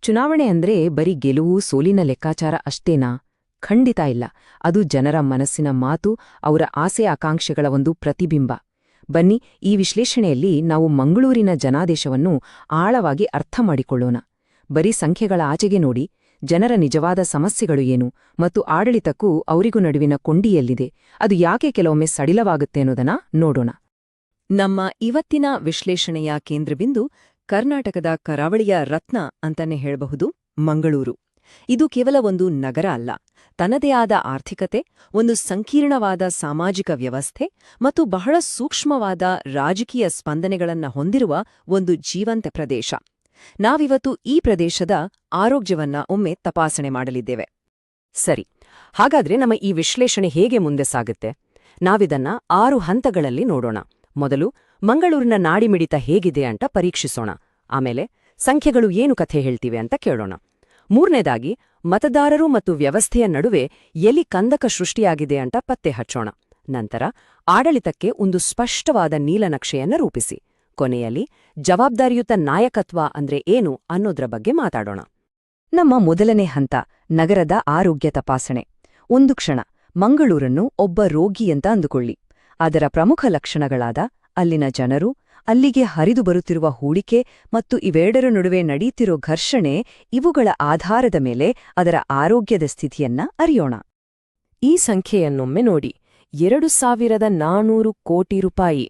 ಚುನಾವಣೆ ಅಂದ್ರೆ ಬರೀ ಗೆಲುವು ಸೋಲಿನ ಲೆಕ್ಕಾಚಾರ ಅಷ್ಟೇನಾ? ಖಂಡಿತ ಇಲ್ಲ. ಅದು ಜನರ ಮನಸ್ಸಿನ ಮಾತು, ಅವರ ಆಸೆ ಆಕಾಂಕ್ಷೆಗಳ ಒಂದು ಪ್ರತಿಬಿಂಬ. ಬನ್ನಿ, ಈ ವಿಶ್ಲೇಷಣೆಯಲ್ಲಿ ನಾವು ಮಂಗಳೂರಿನ ಜನಾದೇಶವನ್ನು ಆಳವಾಗಿ ಅರ್ಥ ಮಾಡಿಕೊಳ್ಳೋಣ. ಬರೀ ಸಂಖ್ಯೆಗಳ ಆಚೆಗೆ ನೋಡಿ, ಜನರ ನಿಜವಾದ ಸಮಸ್ಯೆಗಳು ಏನು ಮತ್ತು ಆಡಳಿತಕ್ಕೂ ಅವರಿಗೂ ನಡುವಿನ ಕೊಂಡಿಯೆಲ್ಲಿದೆ, ಅದು ಯಾಕೆ ಕೆಲವೊಮ್ಮೆ ಸಡಿಲವಾಗುತ್ತೆ ಅನ್ನೋದನ್ನ ನೋಡೋಣ. ನಮ್ಮ ಇವತ್ತಿನ ವಿಶ್ಲೇಷಣೆಯ ಕೇಂದ್ರಬಿಂದು ಕರ್ನಾಟಕದ ಕರಾವಳಿಯ ರತ್ನ ಅಂತಾನೆ ಹೇಳಬಹುದು, ಮಂಗಳೂರು. ಇದು ಕೇವಲ ಒಂದು ನಗರ ಅಲ್ಲ, ತನ್ನದೇ ಆದ ಆರ್ಥಿಕತೆ, ಒಂದು ಸಂಕೀರ್ಣವಾದ ಸಾಮಾಜಿಕ ವ್ಯವಸ್ಥೆ ಮತ್ತು ಬಹಳ ಸೂಕ್ಷ್ಮವಾದ ರಾಜಕೀಯ ಸ್ಪಂದನೆಗಳನ್ನ ಹೊಂದಿರುವ ಒಂದು ಜೀವಂತ ಪ್ರದೇಶ. ನಾವಿವತ್ತು ಈ ಪ್ರದೇಶದ ಆರೋಗ್ಯವನ್ನ ಒಮ್ಮೆ ತಪಾಸಣೆ ಮಾಡಲಿದ್ದೇವೆ. ಸರಿ, ಹಾಗಾದ್ರೆ ನಮ್ಮ ಈ ವಿಶ್ಲೇಷಣೆ ಹೇಗೆ ಮುಂದೆ ಸಾಗುತ್ತೆ? ನಾವಿದನ್ನ 6 ಹಂತಗಳಲ್ಲಿ ನೋಡೋಣ. ಮೊದಲು ಮಂಗಳೂರಿನ ನಾಡಿಮಿಡಿತ ಹೇಗಿದೆ ಅಂತ ಪರೀಕ್ಷಿಸೋಣ. ಆಮೇಲೆ ಸಂಖ್ಯೆಗಳು ಏನು ಕಥೆ ಹೇಳ್ತಿವೆ ಅಂತ ಕೇಳೋಣ. ಮೂರನೇದಾಗಿ ಮತದಾರರು ಮತ್ತು ವ್ಯವಸ್ಥೆಯ ನಡುವೆ ಎಲ್ಲಿ ಕಂದಕ ಸೃಷ್ಟಿಯಾಗಿದೆ ಅಂತ ಪತ್ತೆ ಹಚ್ಚೋಣ. ನಂತರ ಆಡಳಿತಕ್ಕೆ ಒಂದು ಸ್ಪಷ್ಟವಾದ ನೀಲನಕ್ಷೆಯನ್ನು ರೂಪಿಸಿ. ಕೊನೆಯಲ್ಲಿ ಜವಾಬ್ದಾರಿಯುತ ನಾಯಕತ್ವ ಅಂದ್ರೆ ಏನು ಅನ್ನೋದ್ರ ಬಗ್ಗೆ ಮಾತಾಡೋಣ. ನಮ್ಮ ಮೊದಲನೇ ಹಂತ, ನಗರದ ಆರೋಗ್ಯ ತಪಾಸಣೆ. ಒಂದು ಕ್ಷಣ ಮಂಗಳೂರನ್ನು ಒಬ್ಬ ರೋಗಿ ಅಂತ ಅಂದುಕೊಳ್ಳಿ. ಅದರ ಪ್ರಮುಖ ಲಕ್ಷಣಗಳಾದ ಅಲ್ಲಿನ ಜನರು, ಅಲ್ಲಿಗೆ ಹರಿದು ಬರುತ್ತಿರುವ ಹೂಡಿಕೆ ಮತ್ತು ಇವೆರಡರ ನಡುವೆ ನಡೀತಿರೋ ಘರ್ಷಣೆ, ಇವುಗಳ ಆಧಾರದ ಮೇಲೆ ಅದರ ಆರೋಗ್ಯದ ಸ್ಥಿತಿಯನ್ನ ಅರಿಯೋಣ. ಈ ಸಂಖ್ಯೆಯನ್ನೊಮ್ಮೆ ನೋಡಿ, 2400 ಕೋಟಿ ರೂಪಾಯಿ.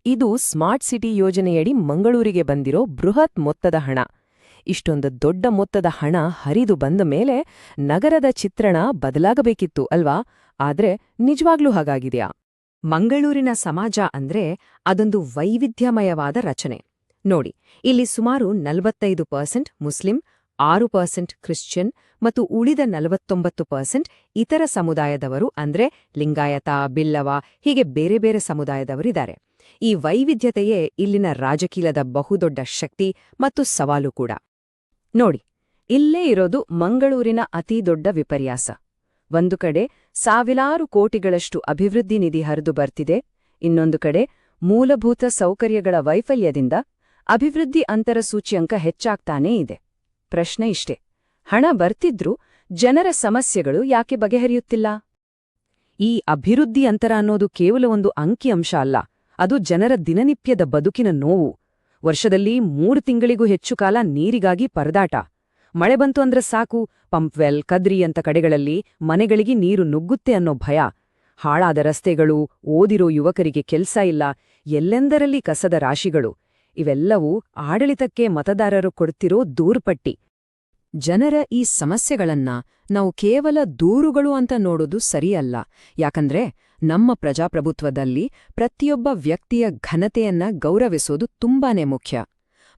ಇದು ಸ್ಮಾರ್ಟ್ ಸಿಟಿ ಯೋಜನೆಯಡಿ ಮಂಗಳೂರಿಗೆ ಬಂದಿರೋ ಬೃಹತ್ ಮೊತ್ತದ ಹಣ. ಇಷ್ಟೊಂದು ದೊಡ್ಡ ಮೊತ್ತದ ಹಣ ಹರಿದು ಬಂದ ಮೇಲೆ ನಗರದ ಚಿತ್ರಣ ಬದಲಾಗಬೇಕಿತ್ತು ಅಲ್ವಾ? ಆದ್ರೆ ನಿಜವಾಗ್ಲೂ ಹಾಗಾಗಿದೆಯಾ? ಮಂಗಳೂರಿನ ಸಮಾಜ ಅಂದ್ರೆ ಅದೊಂದು ವೈವಿಧ್ಯಮಯವಾದ ರಚನೆ. ನೋಡಿ, ಇಲ್ಲಿ ಸುಮಾರು 45% ಮುಸ್ಲಿಂ, 6% ಕ್ರಿಶ್ಚಿಯನ್ ಮತ್ತು ಉಳಿದ 49% ಇತರ ಸಮುದಾಯದವರು ಅಂದ್ರೆ ಲಿಂಗಾಯತ, ಬಿಲ್ಲವ, ಹೀಗೆ ಬೇರೆ ಬೇರೆ ಸಮುದಾಯದವರಿದ್ದಾರೆ. ಈ ವೈವಿಧ್ಯತೆಯೇ ಇಲ್ಲಿನ ರಾಜಕೀಯದ ಬಹುದೊಡ್ಡ ಶಕ್ತಿ ಮತ್ತು ಸವಾಲು ಕೂಡ. ನೋಡಿ, ಇಲ್ಲೇ ಇರೋದು ಮಂಗಳೂರಿನ ಅತೀ ದೊಡ್ಡ ವಿಪರ್ಯಾಸ. ಒಂದು ಕಡೆ ಸಾವಿರಾರು ಕೋಟಿಗಳಷ್ಟು ಅಭಿವೃದ್ಧಿ ನಿಧಿ ಹರಿದು ಬರ್ತಿದೆ, ಇನ್ನೊಂದು ಕಡೆ ಮೂಲಭೂತ ಸೌಕರ್ಯಗಳ ವೈಫಲ್ಯದಿಂದ ಅಭಿವೃದ್ಧಿ ಅಂತರ ಸೂಚ್ಯಂಕ ಹೆಚ್ಚಾಗ್ತಾನೇ ಇದೆ. ಪ್ರಶ್ನೆ ಇಷ್ಟೇ, ಹಣ ಬರ್ತಿದ್ರೂ ಜನರ ಸಮಸ್ಯೆಗಳು ಯಾಕೆ ಬಗೆಹರಿಯುತ್ತಿಲ್ಲ? ಈ ಅಭಿವೃದ್ಧಿ ಅಂತರ ಅನ್ನೋದು ಕೇವಲ ಒಂದು ಅಂಕಿಅಂಶ ಅಲ್ಲ, ಅದು ಜನರ ದಿನನಿತ್ಯದ ಬದುಕಿನ ನೋವು. ವರ್ಷದಲ್ಲಿ 3 ತಿಂಗಳಿಗೂ ಹೆಚ್ಚು ಕಾಲ ನೀರಿಗಾಗಿ ಪರದಾಟ. ಮಳೆ ಬಂತು ಅಂದ್ರೆ ಸಾಕು, ಪಂಪ್ವೆಲ್, ಕದ್ರಿ ಅಂತ ಕಡೆಗಳಲ್ಲಿ ಮನೆಗಳಿಗೆ ನೀರು ನುಗ್ಗುತ್ತೆ ಅನ್ನೋ ಭಯ. ಹಾಳಾದ ರಸ್ತೆಗಳು, ಓದಿರೋ ಯುವಕರಿಗೆ ಕೆಲ್ಸ ಇಲ್ಲ, ಎಲ್ಲೆಂದರಲ್ಲಿ ಕಸದ ರಾಶಿಗಳು. ಇವೆಲ್ಲವೂ ಆಡಳಿತಕ್ಕೆ ಮತದಾರರು ಕೊಡ್ತಿರೋ ದೂರ್ಪಟ್ಟಿ. ಜನರ ಈ ಸಮಸ್ಯೆಗಳನ್ನ ನಾವು ಕೇವಲ ದೂರುಗಳು ಅಂತ ನೋಡೋದು ಸರಿಯಲ್ಲ. ಯಾಕಂದ್ರೆ ನಮ್ಮ ಪ್ರಜಾಪ್ರಭುತ್ವದಲ್ಲಿ ಪ್ರತಿಯೊಬ್ಬ ವ್ಯಕ್ತಿಯ ಘನತೆಯನ್ನ ಗೌರವಿಸೋದು ತುಂಬಾನೇ ಮುಖ್ಯ.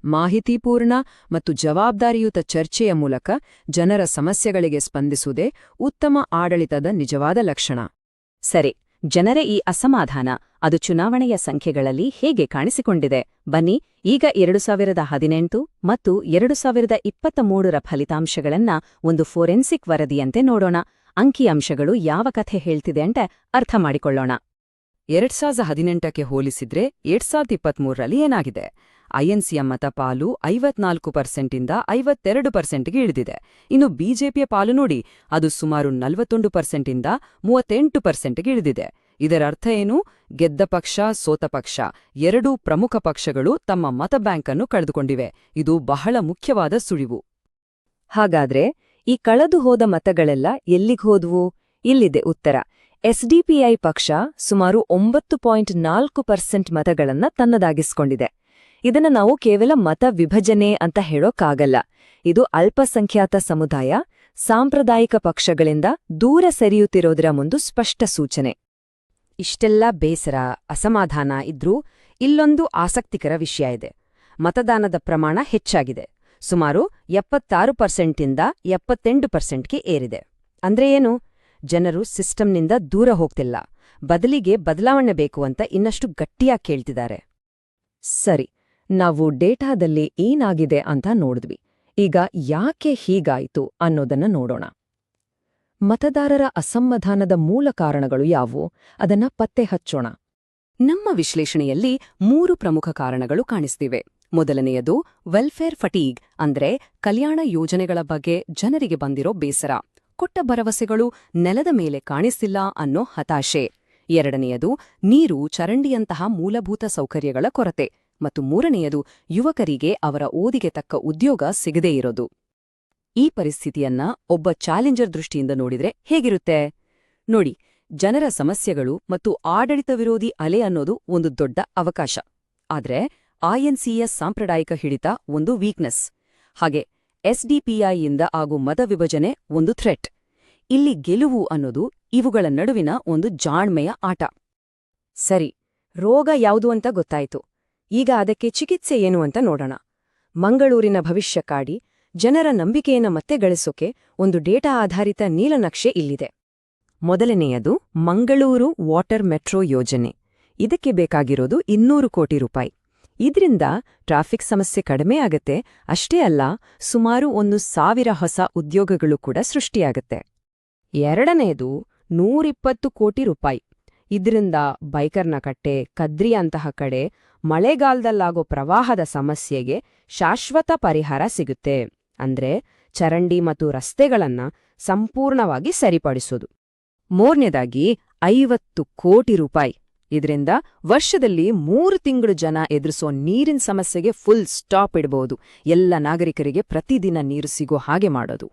ಮಾಹಿತಿಪೂರ್ಣ ಮತ್ತು ಜವಾಬ್ದಾರಿಯುತ ಚರ್ಚೆಯ ಮೂಲಕ ಜನರ ಸಮಸ್ಯೆಗಳಿಗೆ ಸ್ಪಂದಿಸುವುದೇ ಉತ್ತಮ ಆಡಳಿತದ ನಿಜವಾದ ಲಕ್ಷಣ. ಸರಿ, ಜನರ ಈ ಅಸಮಾಧಾನ ಅದು ಚುನಾವಣೆಯ ಸಂಖ್ಯೆಗಳಲ್ಲಿ ಹೇಗೆ ಕಾಣಿಸಿಕೊಂಡಿದೆ? ಬನ್ನಿ, ಈಗ 2018 ಮತ್ತು 2023ರ ಫಲಿತಾಂಶಗಳನ್ನ ಒಂದು ಫೋರೆನ್ಸಿಕ್ ವರದಿಯಂತೆ ನೋಡೋಣ. ಅಂಕಿಅಂಶಗಳು ಯಾವ ಕಥೆ ಹೇಳ್ತಿದೆ ಅಂತ ಅರ್ಥ ಮಾಡಿಕೊಳ್ಳೋಣ. 2018ಕ್ಕೆ ಹೋಲಿಸಿದ್ರೆ 2023ರಲ್ಲಿ ಏನಾಗಿದೆ? ಐಎನ್ಸಿಯ ಮತಪಾಲು 54%ಯಿಂದ 52%ಗೆ ಇಳಿದಿದೆ. ಇನ್ನು ಬಿಜೆಪಿಯ ಪಾಲು ನೋಡಿ, ಅದು ಸುಮಾರು 41%ಯಿಂದ 38%ಗೆ ಇಳಿದಿದೆ. ಇದರರ್ಥ ಏನು? ಗೆದ್ದ ಪಕ್ಷ, ಸೋತ ಪಕ್ಷ ಎರಡೂ ಪ್ರಮುಖ ಪಕ್ಷಗಳು ತಮ್ಮ ಮತ ಬ್ಯಾಂಕ್ ಅನ್ನು ಕಳೆದುಕೊಂಡಿವೆ. ಇದು ಬಹಳ ಮುಖ್ಯವಾದ ಸುಳಿವು. ಹಾಗಾದ್ರೆ ಈ ಕಳೆದು ಹೋದ ಮತಗಳೆಲ್ಲ ಎಲ್ಲಿಗ್ಹೋದ್ವು? ಇಲ್ಲಿದೆ ಉತ್ತರ. ಎಸ್ಡಿಪಿಐ ಪಕ್ಷ ಸುಮಾರು 9.4% ಮತಗಳನ್ನ ತನ್ನದಾಗಿಸ್ಕೊಂಡಿದೆ. ಇದನ್ನ ನಾವು ಕೇವಲ ಮತ ವಿಭಜನೆ ಅಂತ ಹೇಳೋಕ್ಕಾಗಲ್ಲ. ಇದು ಅಲ್ಪಸಂಖ್ಯಾತ ಸಮುದಾಯ, ಸಾಂಪ್ರದಾಯಿಕ ಪಕ್ಷಗಳಿಂದ ದೂರ ಸರಿಯುತ್ತಿರೋದರ ಒಂದು ಸ್ಪಷ್ಟ ಸೂಚನೆ. ಇಷ್ಟೆಲ್ಲ ಬೇಸರ, ಅಸಮಾಧಾನ ಇದ್ರೂ ಇಲ್ಲೊಂದು ಆಸಕ್ತಿಕರ ವಿಷಯ ಇದೆ. ಮತದಾನದ ಪ್ರಮಾಣ ಹೆಚ್ಚಾಗಿದೆ. ಸುಮಾರು 76%ಯಿಂದ 78%ಗೆ ಏರಿದೆ. ಅಂದ್ರೆ ಏನು? ಜನರು ಸಿಸ್ಟಮ್ನಿಂದ ದೂರ ಹೋಗ್ತಿಲ್ಲ, ಬದಲಿಗೆ ಬದಲಾವಣೆ ಬೇಕು ಅಂತ ಇನ್ನಷ್ಟು ಗಟ್ಟಿಯಾಗಿ ಕೇಳ್ತಿದ್ದಾರೆ. ಸರಿ, ನಾವು ಡೇಟಾದಲ್ಲಿ ಏನಾಗಿದೆ ಅಂತ ನೋಡಿದ್ವಿ. ಈಗ ಯಾಕೆ ಹೀಗಾಯಿತು ಅನ್ನೋದನ್ನ ನೋಡೋಣ. ಮತದಾರರ ಅಸಮಾಧಾನದ ಮೂಲ ಕಾರಣಗಳು ಯಾವುವು? ಅದನ್ನ ಪತ್ತೆ ಹಚ್ಚೋಣ. ನಮ್ಮ ವಿಶ್ಲೇಷಣೆಯಲ್ಲಿ 3 ಪ್ರಮುಖ ಕಾರಣಗಳು ಕಾಣಿಸ್ತಿವೆ. ಮೊದಲನೆಯದು ವೆಲ್ಫೇರ್ ಫಟೀಗ್ ಅಂದ್ರೆ ಕಲ್ಯಾಣ ಯೋಜನೆಗಳ ಬಗ್ಗೆ ಜನರಿಗೆ ಬಂದಿರೋ ಬೇಸರ, ಕೊಟ್ಟ ಭರವಸೆಗಳು ನೆಲದ ಮೇಲೆ ಕಾಣಿಸಿಲ್ಲ ಅನ್ನೋ ಹತಾಶೆ. ಎರಡನೆಯದು ನೀರು, ಚರಂಡಿಯಂತಹ ಮೂಲಭೂತ ಸೌಕರ್ಯಗಳ ಕೊರತೆ. ಮತ್ತು ಮೂರನೆಯದು ಯುವಕರಿಗೆ ಅವರ ಓದಿಗೆ ತಕ್ಕ ಉದ್ಯೋಗ ಸಿಗದೇ ಇರೋದು. ಈ ಪರಿಸ್ಥಿತಿಯನ್ನ ಒಬ್ಬ ಚಾಲೆಂಜರ್ ದೃಷ್ಟಿಯಿಂದ ನೋಡಿದ್ರೆ ಹೇಗಿರುತ್ತೆ? ನೋಡಿ, ಜನರ ಸಮಸ್ಯೆಗಳು ಮತ್ತು ಆಡಳಿತ ವಿರೋಧಿ ಅಲೆ ಅನ್ನೋದು ಒಂದು ದೊಡ್ಡ ಅವಕಾಶ. ಆದ್ರೆ ಐಎನ್ಸಿಯ ಸಾಂಪ್ರದಾಯಿಕ ಹಿಡಿತ ಒಂದು ವೀಕ್ನೆಸ್. ಹಾಗೆ ಎಸ್ಡಿಪಿಐಯಿಂದ ಆಗೋ ಮತ ವಿಭಜನೆ ಒಂದು ಥ್ರೆಟ್. ಇಲ್ಲಿ ಗೆಲುವು ಅನ್ನೋದು ಇವುಗಳ ನಡುವಿನ ಒಂದು ಜಾಣ್ಮೆಯ ಆಟ. ಸರಿ, ರೋಗ ಯಾವುದು ಅಂತ ಗೊತ್ತಾಯ್ತು. ಈಗ ಅದಕ್ಕೆ ಚಿಕಿತ್ಸೆ ಏನು ಅಂತ ನೋಡೋಣ. ಮಂಗಳೂರಿನ ಭವಿಷ್ಯ ಕಾಡಿ ಜನರ ನಂಬಿಕೆಯನ್ನು ಮತ್ತೆ ಗಳಿಸೋಕೆ ಒಂದು ಡೇಟಾ ಆಧಾರಿತ ನೀಲನಕ್ಷೆ ಇಲ್ಲಿದೆ. ಮೊದಲನೆಯದು ಮಂಗಳೂರು ವಾಟರ್ ಮೆಟ್ರೋ ಯೋಜನೆ. ಇದಕ್ಕೆ ಬೇಕಾಗಿರೋದು 200 ಕೋಟಿ ರೂಪಾಯಿ. ಇದರಿಂದ ಟ್ರಾಫಿಕ್ ಸಮಸ್ಯೆ ಕಡಿಮೆ ಆಗತ್ತೆ, ಅಷ್ಟೇ ಅಲ್ಲ, ಸುಮಾರು 1,000 ಹೊಸ ಉದ್ಯೋಗಗಳು ಕೂಡ ಸೃಷ್ಟಿಯಾಗತ್ತೆ. ಎರಡನೆಯದು 120 ಕೋಟಿ ರೂಪಾಯಿ. ಇದರಿಂದ ಬೈಕರ್ನ ಕಟ್ಟೆ, ಕದ್ರಿ ಅಂತಹ ಕಡೆ ಮಳೆಗಾಲದಲ್ಲಾಗೋ ಪ್ರವಾಹದ ಸಮಸ್ಯೆಗೆ ಶಾಶ್ವತ ಪರಿಹಾರ ಸಿಗುತ್ತೆ. ಅಂದ್ರೆ ಚರಂಡಿ ಮತ್ತು ರಸ್ತೆಗಳನ್ನ ಸಂಪೂರ್ಣವಾಗಿ ಸರಿಪಡಿಸೋದು. ಮೂರನೇದಾಗಿ 50 ಕೋಟಿ ರೂಪಾಯಿ. ಇದರಿಂದ ವರ್ಷದಲ್ಲಿ 3 ತಿಂಗಳು ಜನ ಎದುರಿಸೋ ನೀರಿನ ಸಮಸ್ಯೆಗೆ ಫುಲ್ ಸ್ಟಾಪ್ ಇಡಬಹುದು. ಎಲ್ಲ ನಾಗರಿಕರಿಗೆ ಪ್ರತಿದಿನ ನೀರು ಸಿಗೋ ಹಾಗೆ ಮಾಡೋದು.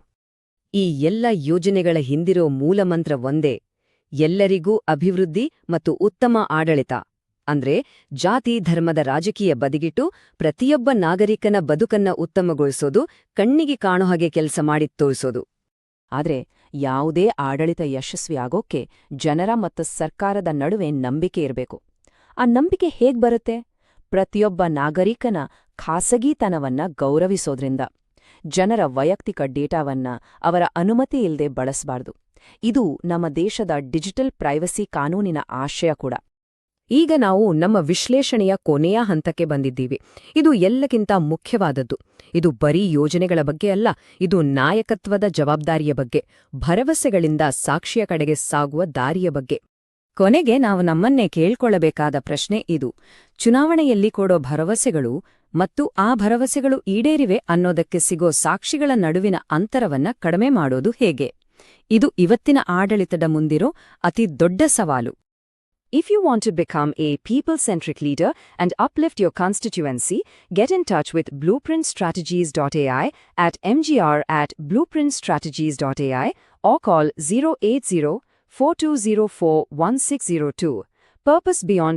ಈ ಎಲ್ಲ ಯೋಜನೆಗಳ ಹಿಂದಿರೋ ಮೂಲಮಂತ್ರ ಒಂದೇ: ಎಲ್ಲರಿಗೂ ಅಭಿವೃದ್ಧಿ ಮತ್ತು ಉತ್ತಮ ಆಡಳಿತ. ಅಂದ್ರೆ ಜಾತಿ ಧರ್ಮದ ರಾಜಕೀಯ ಬದಿಗಿಟ್ಟು ಪ್ರತಿಯೊಬ್ಬ ನಾಗರಿಕನ ಬದುಕನ್ನ ಉತ್ತಮಗೊಳಿಸೋದು, ಕಣ್ಣಿಗೆ ಕಾಣೋ ಹಾಗೆ ಕೆಲಸ ಮಾಡಿ ತೋರಿಸೋದು. ಆದ್ರೆ ಯಾವುದೇ ಆಡಳಿತ ಯಶಸ್ವಿಯಾಗೋಕ್ಕೆ ಜನರ ಮತ್ತು ಸರ್ಕಾರದ ನಡುವೆ ನಂಬಿಕೆ ಇರಬೇಕು. ಆ ನಂಬಿಕೆ ಹೇಗ್ ಬರುತ್ತೆ? ಪ್ರತಿಯೊಬ್ಬ ನಾಗರಿಕನ ಖಾಸಗಿತನವನ್ನ ಗೌರವಿಸೋದ್ರಿಂದ. ಜನರ ವೈಯಕ್ತಿಕ ಡೇಟಾವನ್ನ ಅವರ ಅನುಮತಿ ಇಲ್ಲದೆ ಬಳಸಬಾರ್ದು. ಇದು ನಮ್ಮ ದೇಶದ ಡಿಜಿಟಲ್ ಪ್ರೈವಸಿ ಕಾನೂನಿನ ಆಶಯ ಕೂಡ. ಈಗ ನಾವು ನಮ್ಮ ವಿಶ್ಲೇಷಣೆಯ ಕೊನೆಯ ಹಂತಕ್ಕೆ ಬಂದಿದ್ದೀವಿ. ಇದು ಎಲ್ಲಕ್ಕಿಂತ ಮುಖ್ಯವಾದದ್ದು. ಇದು ಬರೀ ಯೋಜನೆಗಳ ಬಗ್ಗೆ ಅಲ್ಲ, ಇದು ನಾಯಕತ್ವದ ಜವಾಬ್ದಾರಿಯ ಬಗ್ಗೆ, ಭರವಸೆಗಳಿಂದ ಸಾಕ್ಷಿಯ ಕಡೆಗೆ ಸಾಗುವ ದಾರಿಯ ಬಗ್ಗೆ. ಕೊನೆಗೆ ನಾವು ನಮ್ಮನ್ನೇ ಕೇಳ್ಕೊಳ್ಳಬೇಕಾದ ಪ್ರಶ್ನೆ ಇದು: ಚುನಾವಣೆಯಲ್ಲಿ ಕೊಡೋ ಭರವಸೆಗಳು ಮತ್ತು ಆ ಭರವಸೆಗಳು ಈಡೇರಿವೆ ಅನ್ನೋದಕ್ಕೆ ಸಿಗೋ ಸಾಕ್ಷಿಗಳ ನಡುವಿನ ಅಂತರವನ್ನ ಕಡಿಮೆ ಮಾಡೋದು ಹೇಗೆ? ಇದು ಇವತ್ತಿನ ಆಡಳಿತದ ಮುಂದಿರೋ ಅತಿ ದೊಡ್ಡ ಸವಾಲು. If you want to become a people-centric leader and uplift your constituency, get in touch with blueprintstrategies.ai at mgr@blueprintstrategies.ai or call 080-4204-1602. Purpose Beyond